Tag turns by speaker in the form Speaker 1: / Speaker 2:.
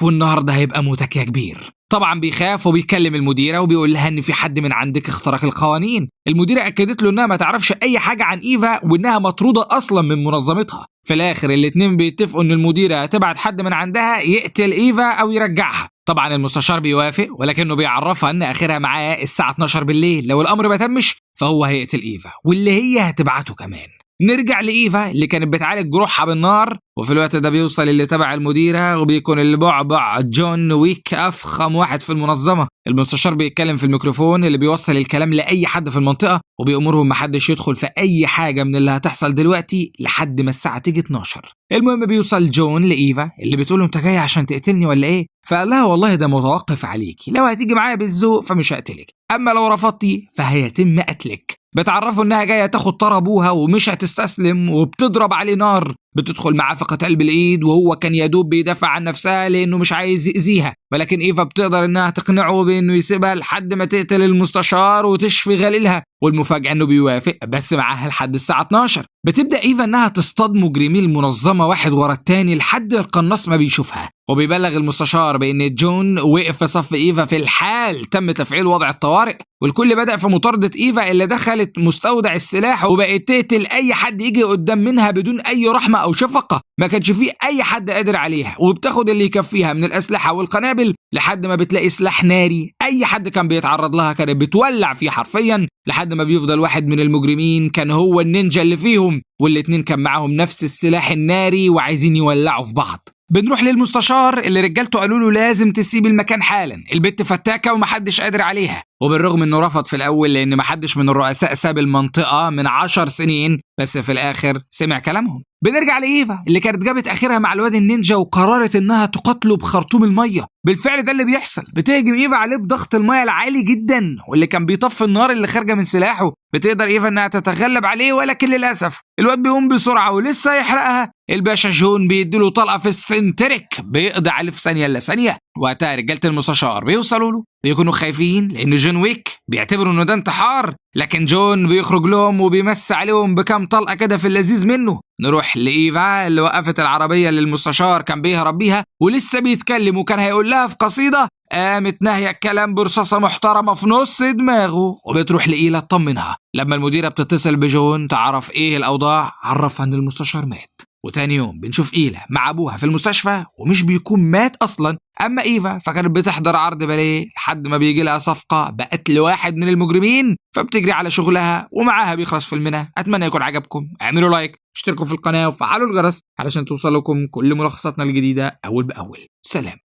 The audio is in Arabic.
Speaker 1: والنهارده هيبقى موتك يا كبير. طبعا بيخاف وبيكلم المديره وبيقول لها ان في حد من عندك اخترق القوانين. المديره اكدت له انها ما تعرفش اي حاجه عن ايفا وانها مطروده اصلا من منظمتها. في الاخر الاتنين بيتفقوا ان المديره هتبعت حد من عندها يقتل ايفا او يرجعها. طبعا المستشار بيوافق ولكنه بيعرفها ان اخرها معاه الساعه 12 بالليل، لو الامر ما تمش فهو هيقتل ايفا واللي هي هتبعته كمان. نرجع لإيفا اللي كانت بتعالج جروحها بالنار، وفي الوقت ده بيوصل اللي تبع المديرة وبيكون البعبع جون ويك أفخم واحد في المنظمة. المستشار بيتكلم في الميكروفون اللي بيوصل الكلام لأي حد في المنطقة وبيأمرهم محدش يدخل في أي حاجة من اللي هتحصل دلوقتي لحد ما الساعة تيجي 12. المهم بيوصل جون لإيفا اللي بتقوله انت جاي عشان تقتلني ولا ايه؟ فقال لها والله ده متوقف عليكي، لو هتيجي معايا بالذوق فمش هقتلك، أما لو رفضتي فهيتم قتلك. بتعرفه انها جايه تاخد طار ابوها ومش هتستسلم وبتضرب عليه نار. بتدخل معاه في قتال بالايد وهو كان يدوب بيدافع عن نفسها لانه مش عايز يأذيها، ولكن ايفا بتقدر انها تقنعه بانه يسيبها لحد ما تقتل المستشار وتشفي غليلها، والمفاجأة انه بيوافق بس معاها لحد الساعة 12. بتبدأ ايفا انها تصطاد مجرمي المنظمة واحد ورا التاني لحد القناص ما بيشوفها، وبيبلغ المستشار بان جون وقف في صف ايفا في الحال تم تفعيل وضع الطوارئ. والكل بدأ في مطاردة ايفا اللي دخلت مستودع السلاح وبقت تقتل اي حد يجي قدام منها بدون اي رحمة او شفقة، ما كانش فيه اي حد قادر عليها، وبتاخد اللي يكفيها من الاسلحة والقنابل لحد ما بتلاقي سلاح ناري اي حد كان بيتعرض لها كانت بتولع فيه حرفيا، لحد ما بيفضل واحد من المجرمين كان هو النينجا اللي فيهم، والاتنين كان معاهم نفس السلاح الناري وعايزين يولعوا في بعض. بنروح للمستشار اللي رجالته قالوا له لازم تسيب المكان حالا، البت فتاكه ومحدش قادر عليها، وبالرغم انه رفض في الاول لان محدش من الرؤساء ساب المنطقه من 10 سنين، بس في الاخر سمع كلامهم. بنرجع لايفا اللي كانت جابت اخرها مع الواد النينجا وقررت انها تقاتله بخرطوم الميه. بالفعل ده اللي بيحصل، بتهجم ايفا عليه بضغط الميه العالي جدا واللي كان بيطفي النار اللي خارجه من سلاحه. بتقدر ايفا انها تتغلب عليه ولكن للاسف الواد بيقوم بسرعه ولسه يحرقها الباشا جون بيديله طلقه في السنتريك بيقضي عليه في ثانيه الا ثانيه. وقتها رجاله المستشار بيوصلوا له بيكونوا خايفين لان جون ويك بيعتبروا انه ده انتحار، لكن جون بيخرج لهم وبيمس عليهم بكام طلقه كده في اللذيذ منه. نروح لايفا اللي وقفت العربيه اللي المستشار كان بيهرب بيها ولسه بيتكلم وكان هيقول لها في قصيده، قامت ناهيه الكلام برصاصه محترمه في نص دماغه. وبتروح لإيلا تطمنها. لما المديره بتتصل بجون تعرف ايه الاوضاع عرفها ان المستشار مات. وتاني يوم بنشوف إيلا مع أبوها في المستشفى ومش بيكون مات أصلا. أما إيفا فكانت بتحضر عرض باليه لحد ما بيجي لها صفقة بقتل واحد من المجرمين، فبتجري على شغلها ومعاها بيخلص فيلمنا. أتمنى يكون عجبكم، اعملوا لايك، اشتركوا في القناة وفعلوا الجرس علشان توصلكم كل ملخصاتنا الجديدة أول بأول. سلام.